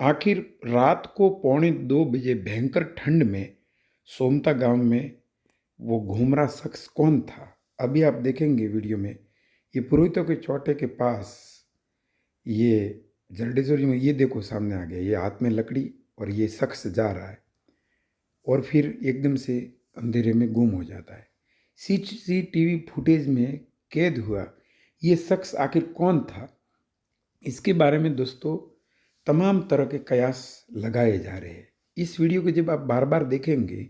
आखिर रात को 1:45 बजे भयंकर ठंड में सोमता गांव में वो घूम रहा शख्स कौन था? अभी आप देखेंगे वीडियो में। ये पुरोहितों के चौटे के पास, ये जरडेश्वरी में, ये देखो सामने आ गया, ये हाथ में लकड़ी और ये शख्स जा रहा है और फिर एकदम से अंधेरे में गुम हो जाता है। सीसीटीवी फुटेज में कैद हुआ ये शख्स आखिर कौन था? इसके बारे में दोस्तों तमाम तरह के कयास लगाए जा रहे हैं। इस वीडियो को जब आप बार बार देखेंगे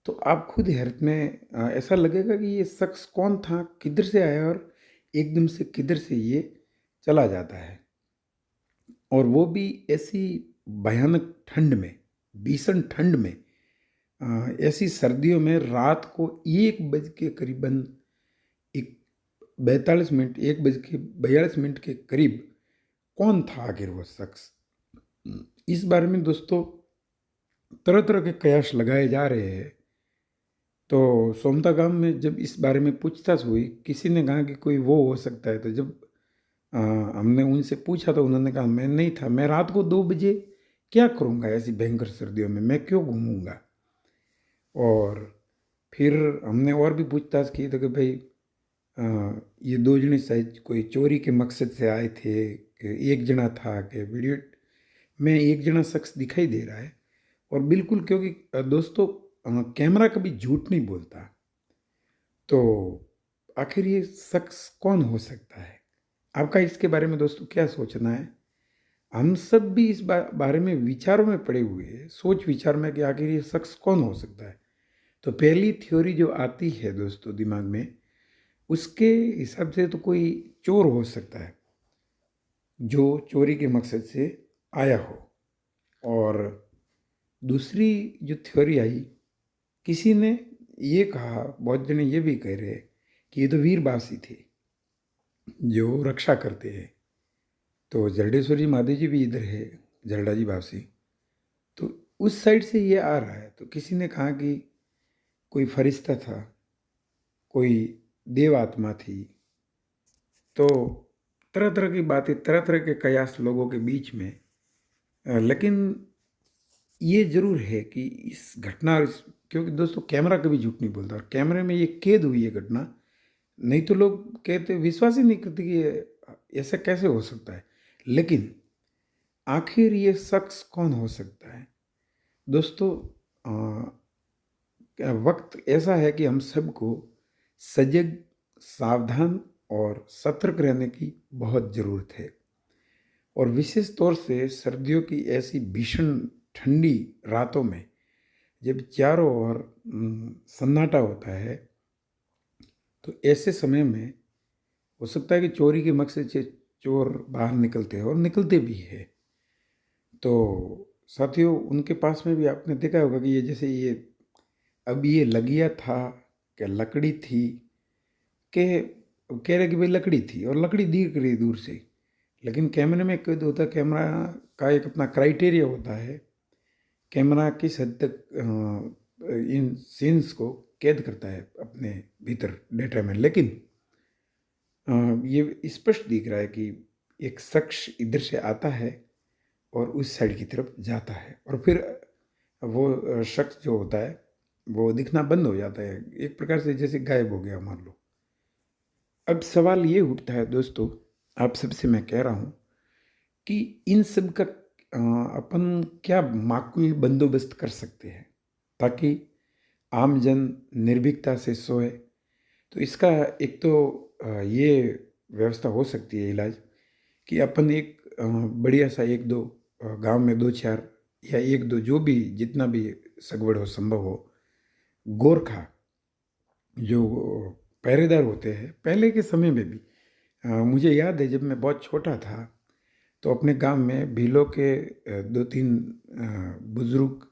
तो आप खुद हैरत में ऐसा लगेगा कि ये शख्स कौन था, किधर से आया और एकदम से किधर से ये चला जाता है, और वो भी ऐसी भयानक ठंड में, भीषण ठंड में, ऐसी सर्दियों में रात को 1 बज के करीबन एक 42 मिनट, 1 बज के 42 मिनट के करीब कौन था आखिर वो शख्स? इस बारे में दोस्तों तरह तरह के कयास लगाए जा रहे हैं। तो सोमता गांव में जब इस बारे में पूछताछ हुई, किसी ने कहा कि कोई वो हो सकता है। तो जब हमने उनसे पूछा तो उन्होंने कहा मैं नहीं था, मैं रात को 2 बजे क्या करूँगा ऐसी भयंकर सर्दियों में, मैं क्यों घूमूंगा। और फिर हमने और भी पूछताछ की तो कि भाई ये दो जने शायद कोई चोरी के मकसद से आए थे, कि एक जना था, कि वीडियो में एक जना शख्स दिखाई दे रहा है। और बिल्कुल, क्योंकि दोस्तों कैमरा कभी झूठ नहीं बोलता। तो आखिर ये शख्स कौन हो सकता है? आपका इसके बारे में दोस्तों क्या सोचना है? हम सब भी इस बारे में विचारों में पड़े हुए हैं, सोच विचार में, कि आखिर ये शख्स कौन हो सकता है। तो पहली थ्योरी जो आती है दोस्तों दिमाग में, उसके हिसाब से तो कोई चोर हो सकता है जो चोरी के मकसद से आया हो। और दूसरी जो थ्योरी आई, किसी ने ये कहा, बहुत जने ये भी कह रहे कि ये तो वीरबासी थे जो रक्षा करते हैं। तो जरडेश्वरी महादेव जी भी इधर है, जरडा जी बासी, तो उस साइड से ये आ रहा है। तो किसी ने कहा कि कोई फरिश्ता था, कोई देव आत्मा थी। तो तरह तरह की बातें, तरह तरह के कयास लोगों के बीच में। लेकिन ये जरूर है कि इस घटना, क्योंकि दोस्तों कैमरा कभी झूठ नहीं बोलता, और कैमरे में ये कैद हुई है घटना, नहीं तो लोग कहते, विश्वास ही नहीं करते कि ऐसा कैसे हो सकता है। लेकिन आखिर ये शख्स कौन हो सकता है दोस्तों? वक्त ऐसा है कि हम सबको सजग, सावधान और सतर्क रहने की बहुत ज़रूरत है। और विशेष तौर से सर्दियों की ऐसी भीषण ठंडी रातों में, जब चारों ओर सन्नाटा होता है, तो ऐसे समय में हो सकता है कि चोरी के मकसद से चोर बाहर निकलते हैं, और निकलते भी है। तो साथियों, उनके पास में भी आपने देखा होगा कि ये जैसे ये अब ये लगिया था, क्या लकड़ी थी, के कह रहे कि भाई लकड़ी थी, और लकड़ी दिख रही दूर से। लेकिन कैमरे में कैद होता, कैमरा का एक अपना क्राइटेरिया होता है, कैमरा किस हद तक इन सीन्स को कैद करता है अपने भीतर डेटा में। लेकिन ये स्पष्ट दिख रहा है कि एक शख्स इधर से आता है और उस साइड की तरफ जाता है, और फिर वो शख्स जो होता है वो दिखना बंद हो जाता है, एक प्रकार से जैसे गायब हो गया मान लो। अब सवाल ये उठता है दोस्तों, आप सबसे मैं कह रहा हूँ कि इन सब का अपन क्या माकूल बंदोबस्त कर सकते हैं ताकि आम जन निर्भीकता से सोए। तो इसका एक तो ये व्यवस्था हो सकती है, इलाज, कि अपन एक बढ़िया सा एक दो गांव में दो चार या एक दो, जो भी जितना भी सगवड़ हो, संभव हो, गोरखा जो पहरेदार होते हैं, पहले के समय में भी मुझे याद है जब मैं बहुत छोटा था तो अपने गांव में भीलों के 2-3 बुजुर्ग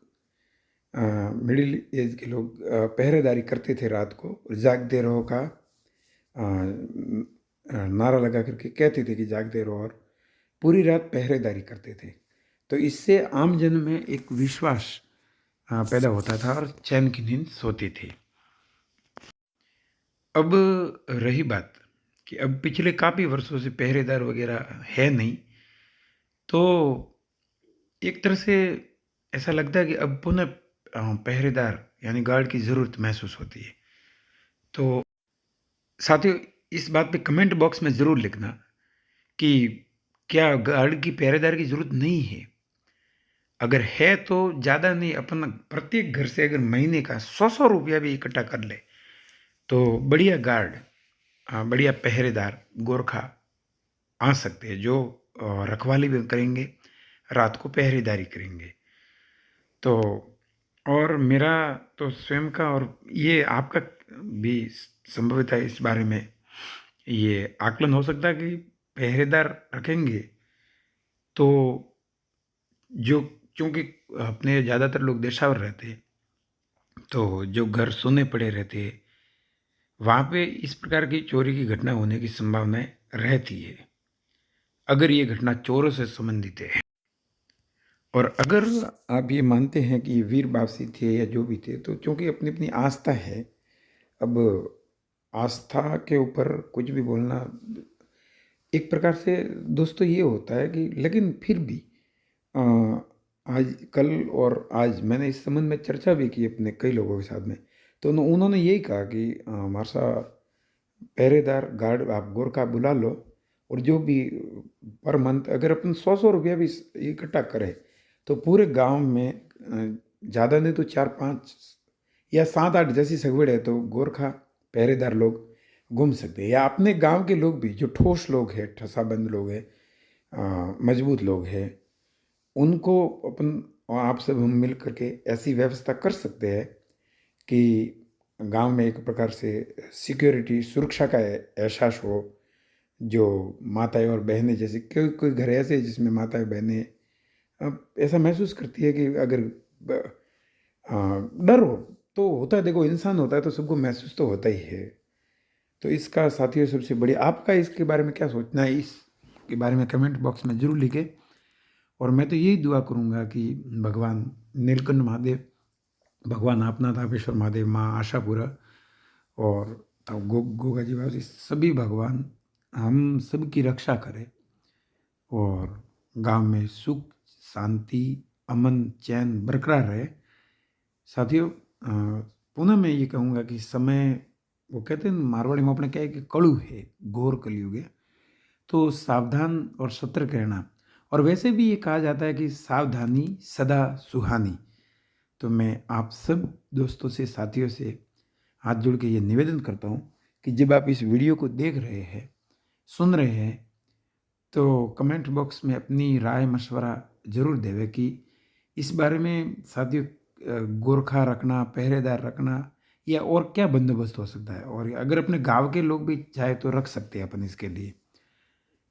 मिडिल एज के लोग पहरेदारी करते थे रात को, और जागते रहो का नारा लगा करके कहते थे कि जागते रहो, और पूरी रात पहरेदारी करते थे। तो इससे आम जन में एक विश्वास पैदा होता था और चैन की नींद सोती थी। अब रही बात कि अब पिछले काफ़ी वर्षों से पहरेदार वगैरह है नहीं, तो एक तरह से ऐसा लगता है कि अब पुनः पहरेदार यानी गार्ड की ज़रूरत महसूस होती है। तो साथियों, इस बात पे कमेंट बॉक्स में ज़रूर लिखना कि क्या गार्ड की पहरेदार की ज़रूरत नहीं है? अगर है तो ज़्यादा नहीं, अपन प्रत्येक घर से अगर महीने का 100-100 रुपया भी इकट्ठा कर ले, तो बढ़िया गार्ड, बढ़िया पहरेदार गोरखा आ सकते हैं, जो रखवाली भी करेंगे, रात को पहरेदारी करेंगे। तो और मेरा तो स्वयं का और ये आपका भी संभवतः इस बारे में ये आकलन हो सकता है कि पहरेदार रखेंगे तो जो, क्योंकि अपने ज़्यादातर लोग देशावर रहते हैं, तो जो घर सुने पड़े रहते हैं, वहाँ पे इस प्रकार की चोरी की घटना होने की संभावनाएं रहती है, अगर ये घटना चोरों से संबंधित है। और अगर आप ये मानते हैं कि ये वीर बावसी थे या जो भी थे, तो चूंकि अपनी अपनी आस्था है, अब आस्था के ऊपर कुछ भी बोलना एक प्रकार से दोस्तों ये होता है कि, लेकिन फिर भी अ, आज कल और आज मैंने इस संबंध में चर्चा भी की अपने कई लोगों के साथ में, तो उन्होंने यही कहा कि हमारा पहरेदार गार्ड आप गोरखा बुला लो, और जो भी पर मंथ अगर अपन 100-100 रुपया भी इकट्ठा करें, तो पूरे गांव में ज़्यादा नहीं तो 4-5 या 7-8 जैसी सगवड़ है, तो गोरखा पहरेदार लोग घूम सकते हैं। या अपने गांव के लोग भी जो ठोस लोग हैं, ठसाबंद लोग हैं, मजबूत लोग हैं, उनको अपन और आप सब हम मिल करके ऐसी व्यवस्था कर सकते हैं कि गांव में एक प्रकार से सिक्योरिटी सुरक्षा का एहसास हो। जो माताएं और बहनें, जैसे कोई कोई घर ऐसे हैं जिसमें माताएं बहनें ऐसा महसूस करती है कि अगर डर हो तो होता है, देखो इंसान होता है तो सबको महसूस तो होता ही है। तो इसका साथियों सबसे बड़ी, आपका इसके बारे में क्या सोचना है, इसके बारे में कमेंट बॉक्स में जरूर लिखें। और मैं तो यही दुआ करूँगा कि भगवान नीलकंठ महादेव, भगवान आपनाथ आपेश्वर महादेव, माँ आशापुरा और तब गोगा जी बाबा, सभी भगवान हम सबकी रक्षा करें और गांव में सुख शांति अमन चैन बरकरार रहे। साथियों, पुनः मैं ये कहूँगा कि समय, वो कहते हैं मारवाड़ी में अपने क्या है कि कड़ू है, घोर कलयुग है, तो सावधान और सतर्क रहना। और वैसे भी ये कहा जाता है कि सावधानी सदा सुहानी। तो मैं आप सब दोस्तों से, साथियों से हाथ जोड़ के ये निवेदन करता हूँ कि जब आप इस वीडियो को देख रहे हैं, सुन रहे हैं, तो कमेंट बॉक्स में अपनी राय मशवरा जरूर देवे कि इस बारे में साथियों गोरखा रखना, पहरेदार रखना या और क्या बंदोबस्त हो सकता है। और अगर अपने गांव के लोग भी चाहे तो रख सकते हैं अपन इसके लिए,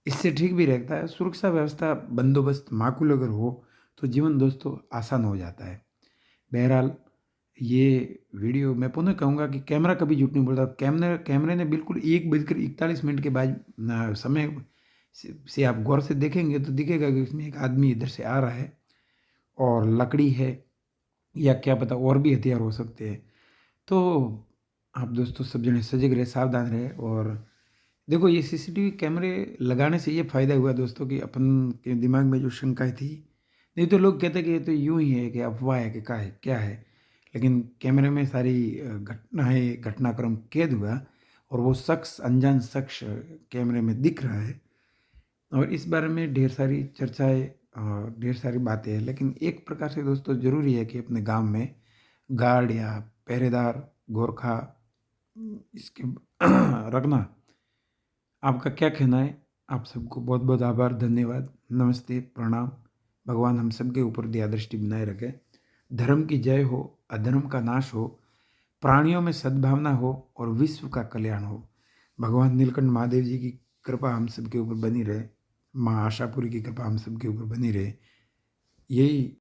इससे ठीक भी रहता है। सुरक्षा व्यवस्था बंदोबस्त माकूल अगर हो तो जीवन दोस्तों आसान हो जाता है। बहरहाल ये वीडियो मैं पुनः कहूँगा कि कैमरा कभी झूठ नहीं बोलता। कैमरे ने बिल्कुल 1:41 के बाद समय से आप गौर से देखेंगे तो दिखेगा कि उसमें एक आदमी इधर से आ रहा है और लकड़ी है या क्या पता और भी हथियार हो सकते हैं। तो आप दोस्तों सब जने सजग रहे, सावधान रहे। और देखो ये सीसीटीवी कैमरे लगाने से ये फ़ायदा हुआ दोस्तों कि अपन के दिमाग में जो शंकाएं थी, नहीं तो लोग कहते कि ये तो यूं ही है कि अफवाह है कि क्या है। लेकिन कैमरे में सारी घटनाक्रम कैद हुआ और वो शख्स, अनजान शख्स कैमरे में दिख रहा है। और इस बारे में ढेर सारी चर्चाएं और ढेर सारी बातें हैं, लेकिन एक प्रकार से दोस्तों ज़रूरी है कि अपने गांव में गार्ड या पहरेदार गोरखा इसके रखना। आपका क्या कहना है? आप सबको बहुत बहुत आभार, धन्यवाद, नमस्ते, प्रणाम। भगवान हम सबके ऊपर दया दृष्टि बनाए रखे। धर्म की जय हो, अधर्म का नाश हो, प्राणियों में सद्भावना हो और विश्व का कल्याण हो। भगवान नीलकंठ महादेव जी की कृपा हम सबके ऊपर बनी रहे, माँ आशापुरी की कृपा हम सबके ऊपर बनी रहे, यही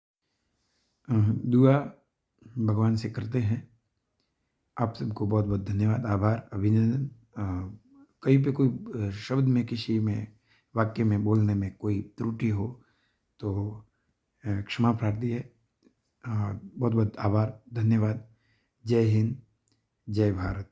दुआ भगवान से करते हैं। आप सबको बहुत बहुत धन्यवाद, आभार, अभिनंदन। कहीं पे कोई शब्द में, किसी में वाक्य में बोलने में कोई त्रुटि हो तो क्षमा प्रार्थी है। बहुत बहुत आभार, धन्यवाद। जय हिंद, जय भारत।